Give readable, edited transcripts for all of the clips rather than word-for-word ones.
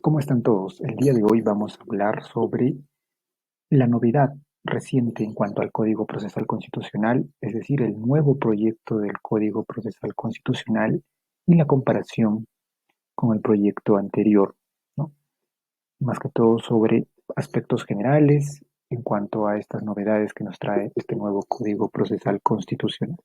¿Cómo están todos? El día de hoy vamos a hablar sobre la novedad reciente en cuanto al Código Procesal Constitucional, es decir, el nuevo proyecto del Código Procesal Constitucional y la comparación con el proyecto anterior, ¿no? Más que todo sobre aspectos generales en cuanto a estas novedades que nos trae este nuevo Código Procesal Constitucional.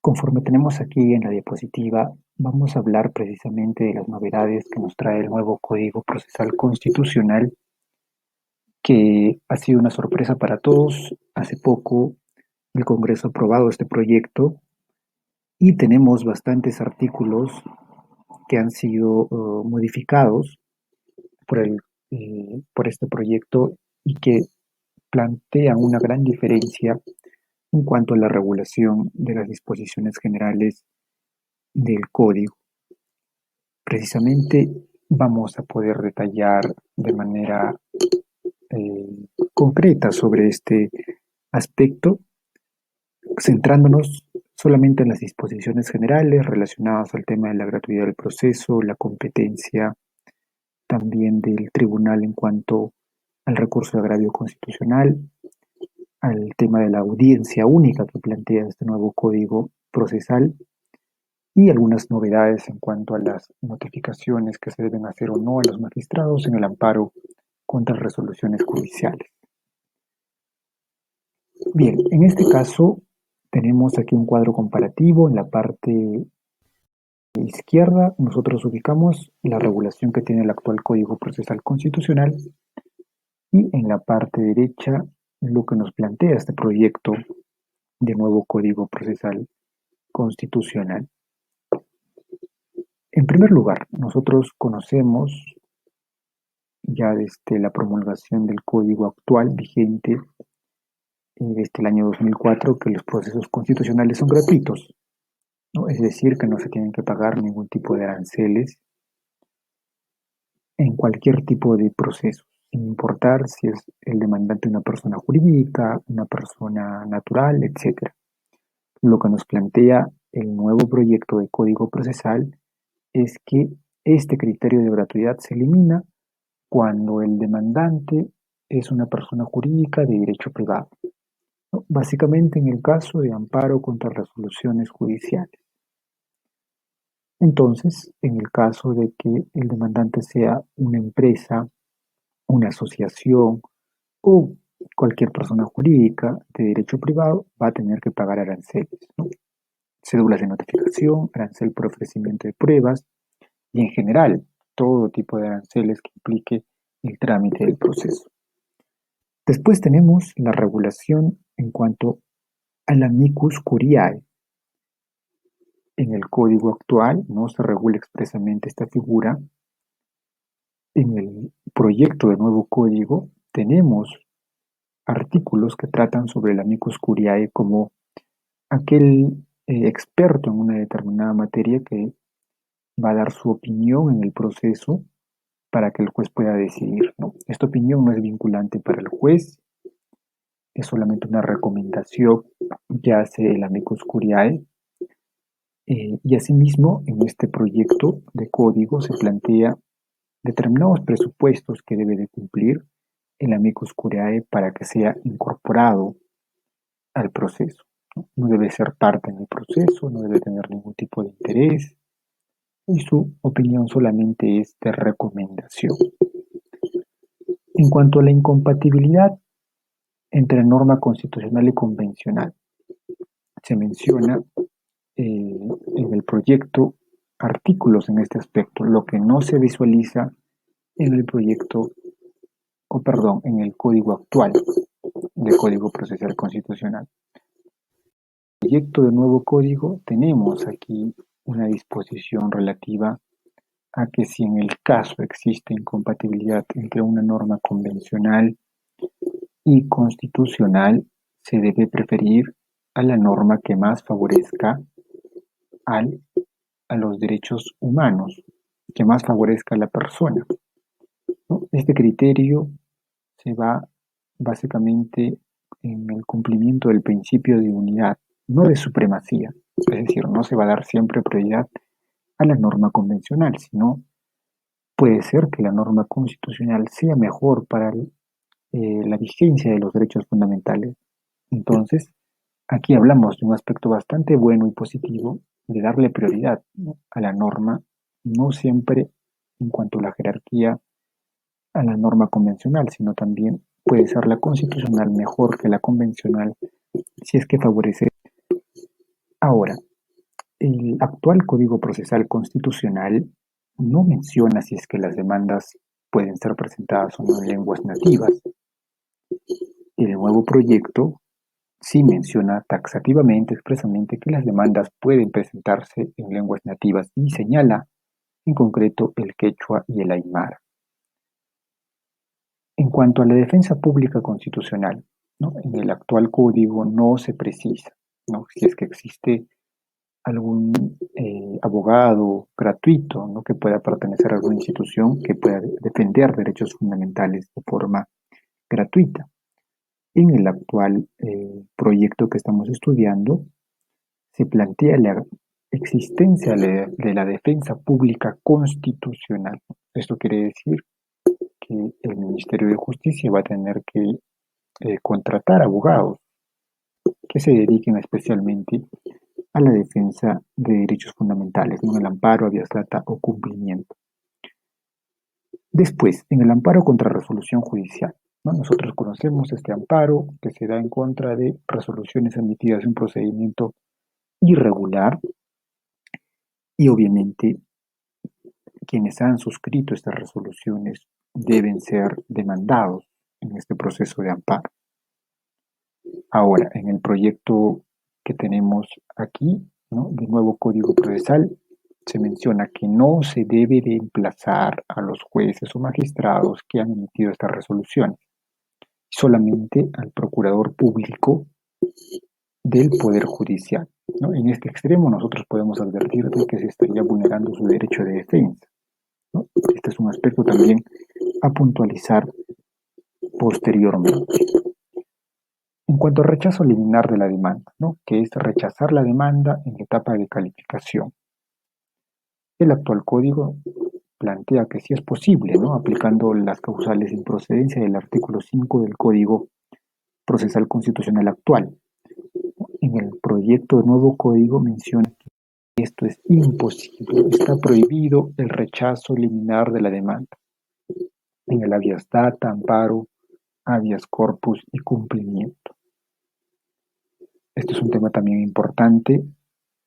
Conforme tenemos aquí en la diapositiva, vamos a hablar precisamente de las novedades que nos trae el nuevo Código Procesal Constitucional, que ha sido una sorpresa para todos. Hace poco el Congreso ha aprobado este proyecto y tenemos bastantes artículos que han sido modificados por, por este proyecto y que plantean una gran diferencia en cuanto a la regulación de las disposiciones generales del código. Precisamente vamos a poder detallar de manera concreta sobre este aspecto, centrándonos solamente en las disposiciones generales relacionadas al tema de la gratuidad del proceso, la competencia también del tribunal en cuanto al recurso de agravio constitucional, al tema de la audiencia única que plantea este nuevo código procesal y algunas novedades en cuanto a las notificaciones que se deben hacer o no a los magistrados en el amparo contra resoluciones judiciales. Bien, en este caso tenemos aquí un cuadro comparativo. En la parte izquierda nosotros ubicamos la regulación que tiene el actual Código Procesal Constitucional y en la parte derecha lo que nos plantea este proyecto de nuevo Código Procesal Constitucional. En primer lugar, nosotros conocemos ya desde la promulgación del código actual vigente desde el año 2004 que los procesos constitucionales son gratuitos, ¿no? Es decir, que no se tienen que pagar ningún tipo de aranceles en cualquier tipo de proceso, sin importar si es el demandante una persona jurídica, una persona natural, etc. Lo que nos plantea el nuevo proyecto de código procesal es que este criterio de gratuidad se elimina cuando el demandante es una persona jurídica de derecho privado, ¿no? Básicamente en el caso de amparo contra resoluciones judiciales. Entonces, en el caso de que el demandante sea una empresa, una asociación o cualquier persona jurídica de derecho privado, va a tener que pagar aranceles, ¿no? Cédulas de notificación, arancel por ofrecimiento de pruebas y en general todo tipo de aranceles que implique el trámite del proceso. Después tenemos la regulación en cuanto a la amicus curiae. En el código actual no se regula expresamente esta figura. En el proyecto de nuevo código tenemos artículos que tratan sobre el amicus curiae como aquel experto en una determinada materia que va a dar su opinión en el proceso para que el juez pueda decidir, ¿no? Esta opinión no es vinculante para el juez, es solamente una recomendación que hace el amicus curiae. Y asimismo, en este proyecto de código se plantea determinados presupuestos que debe de cumplir el amicus curiae para que sea incorporado al proceso, ¿no? No debe ser parte en el proceso, no debe tener ningún tipo de interés y su opinión solamente es de recomendación. En cuanto a la incompatibilidad entre norma constitucional y convencional, se menciona en el proyecto artículos en este aspecto, lo que no se visualiza en el proyecto, o perdón, en el código actual del Código Procesal Constitucional. En el proyecto de nuevo código tenemos aquí una disposición relativa a que si en el caso existe incompatibilidad entre una norma convencional y constitucional, se debe preferir a la norma que más favorezca al, a los derechos humanos, que más favorezca a la persona, ¿no? Este criterio se va básicamente en el cumplimiento del principio de unidad, no de supremacía. Es decir, no se va a dar siempre prioridad a la norma convencional, sino puede ser que la norma constitucional sea mejor para la vigencia de los derechos fundamentales. Entonces, aquí hablamos de un aspecto bastante bueno y positivo de darle prioridad, ¿no?, a la norma, no siempre en cuanto a la jerarquía a la norma convencional, sino también puede ser la constitucional mejor que la convencional si es que favorece. Ahora, el actual Código Procesal Constitucional no menciona si es que las demandas pueden ser presentadas o no en lenguas nativas. El nuevo proyecto sí menciona taxativamente, expresamente, que las demandas pueden presentarse en lenguas nativas y señala en concreto el quechua y el aymara. En cuanto a la defensa pública constitucional, ¿no?, en el actual código no se precisa, ¿no?, si es que existe algún abogado gratuito, ¿no?, que pueda pertenecer a alguna institución que pueda defender derechos fundamentales de forma gratuita. En el actual proyecto que estamos estudiando, se plantea la existencia de la defensa pública constitucional. Esto quiere decir que el Ministerio de Justicia va a tener que contratar abogados que se dediquen especialmente a la defensa de derechos fundamentales, no el amparo, habeas data o cumplimiento. Después, en el amparo contra resolución judicial, ¿no?, nosotros conocemos este amparo que se da en contra de resoluciones emitidas en un procedimiento irregular y obviamente quienes han suscrito estas resoluciones deben ser demandados en este proceso de amparo. Ahora, en el proyecto que tenemos aquí, ¿no?, del nuevo Código Procesal, se menciona que no se debe de emplazar a los jueces o magistrados que han emitido estas resoluciones, solamente al procurador público del Poder Judicial, ¿no? En este extremo nosotros podemos advertir de que se estaría vulnerando su derecho de defensa, ¿no? Este es un aspecto también a puntualizar posteriormente. En cuanto al rechazo liminar de la demanda, ¿no?, que es rechazar la demanda en la etapa de calificación. El actual código plantea que sí es posible, ¿no?, aplicando las causales de improcedencia del artículo 5 del Código Procesal Constitucional actual. En el proyecto de nuevo código menciona que esto es imposible, está prohibido el rechazo liminar de la demanda en el habeas data, amparo, habeas corpus y cumplimiento. Este es un tema también importante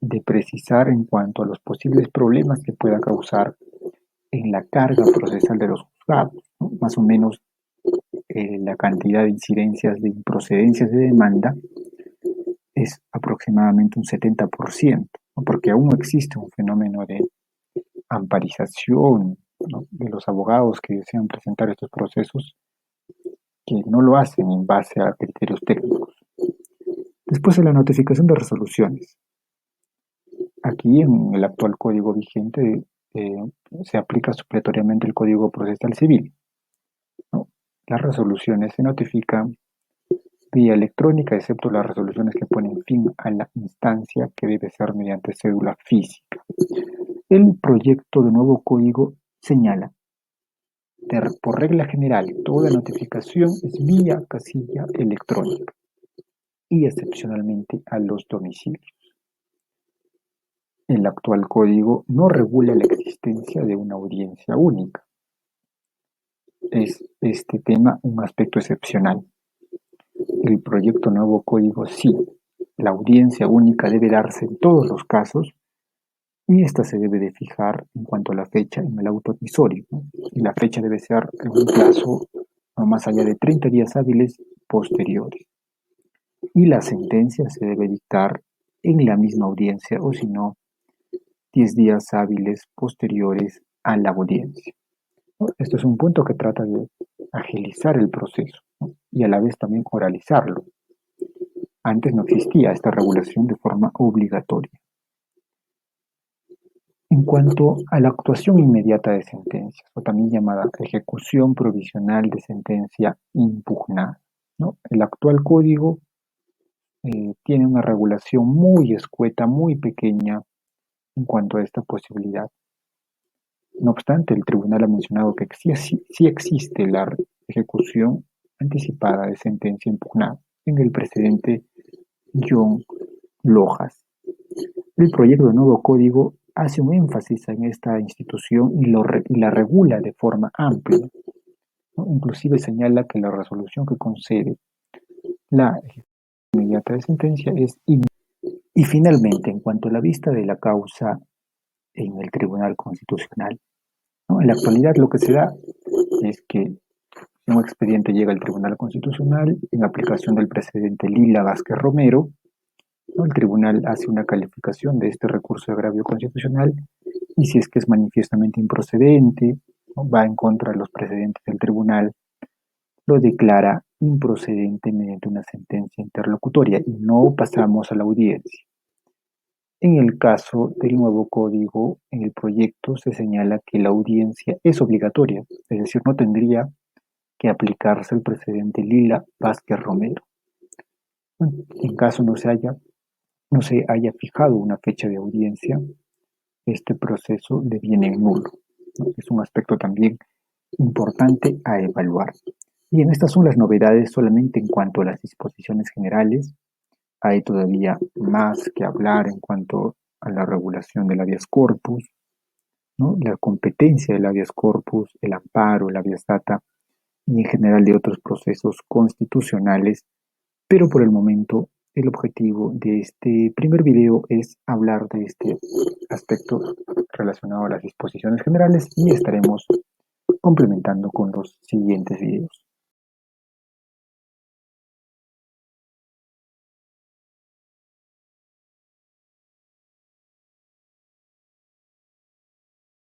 de precisar en cuanto a los posibles problemas que pueda causar en la carga procesal de los juzgados, ¿no? Más o menos la cantidad de incidencias de improcedencias de demanda es aproximadamente un 70%, ¿no?, porque aún no existe un fenómeno de amparización, ¿no?, de los abogados que desean presentar estos procesos, que no lo hacen en base a criterios técnicos. Después de la notificación de resoluciones. Aquí en el actual código vigente se aplica supletoriamente el Código Procesal Civil, ¿no? Las resoluciones se notifican vía electrónica, excepto las resoluciones que ponen fin a la instancia, que debe ser mediante cédula física. El proyecto de nuevo código señala, por regla general, toda notificación es vía casilla electrónica y excepcionalmente a los domicilios. El actual código no regula la existencia de una audiencia única. Es este tema un aspecto excepcional. El proyecto nuevo código sí. La audiencia única debe darse en todos los casos y esta se debe de fijar en cuanto a la fecha en el auto admisorio, ¿no? Y la fecha debe ser en un plazo no más allá de 30 días hábiles posteriores. Y la sentencia se debe dictar en la misma audiencia o si no, 10 días hábiles posteriores a la audiencia, ¿no? Esto es un punto que trata de agilizar el proceso, ¿no?, y a la vez también oralizarlo. Antes no existía esta regulación de forma obligatoria. En cuanto a la actuación inmediata de sentencias, o también llamada ejecución provisional de sentencia impugnada, ¿no? El actual código tiene una regulación muy escueta, muy pequeña en cuanto a esta posibilidad. No obstante, el tribunal ha mencionado que sí existe la ejecución anticipada de sentencia impugnada en el precedente John Lojas. El proyecto de nuevo código hace un énfasis en esta institución y la regula de forma amplia, ¿no? Inclusive señala que la resolución que concede la ejecución inmediata de sentencia es inmediata. Y finalmente, en cuanto a la vista de la causa en el Tribunal Constitucional, ¿no? En la actualidad lo que se da es que un expediente llega al Tribunal Constitucional en aplicación del precedente Lila Vázquez Romero, ¿no? El tribunal hace una calificación de este recurso de agravio constitucional y si es que es manifiestamente improcedente, ¿no? Va en contra de los precedentes del tribunal, lo declara improcedente mediante una sentencia interlocutoria y no pasamos a la audiencia. En el caso del nuevo código, en el proyecto se señala que la audiencia es obligatoria, es decir, no tendría que aplicarse el precedente Lila Vázquez Romero. En caso no se haya fijado una fecha de audiencia, este proceso deviene nulo, ¿no? Es un aspecto también importante a evaluar. Bien, estas son las novedades solamente en cuanto a las disposiciones generales. Hay todavía más que hablar en cuanto a la regulación del habeas corpus, ¿no? La competencia del habeas corpus, el amparo, el habeas data y en general de otros procesos constitucionales, pero por el momento el objetivo de este primer video es hablar de este aspecto relacionado a las disposiciones generales y estaremos complementando con los siguientes videos.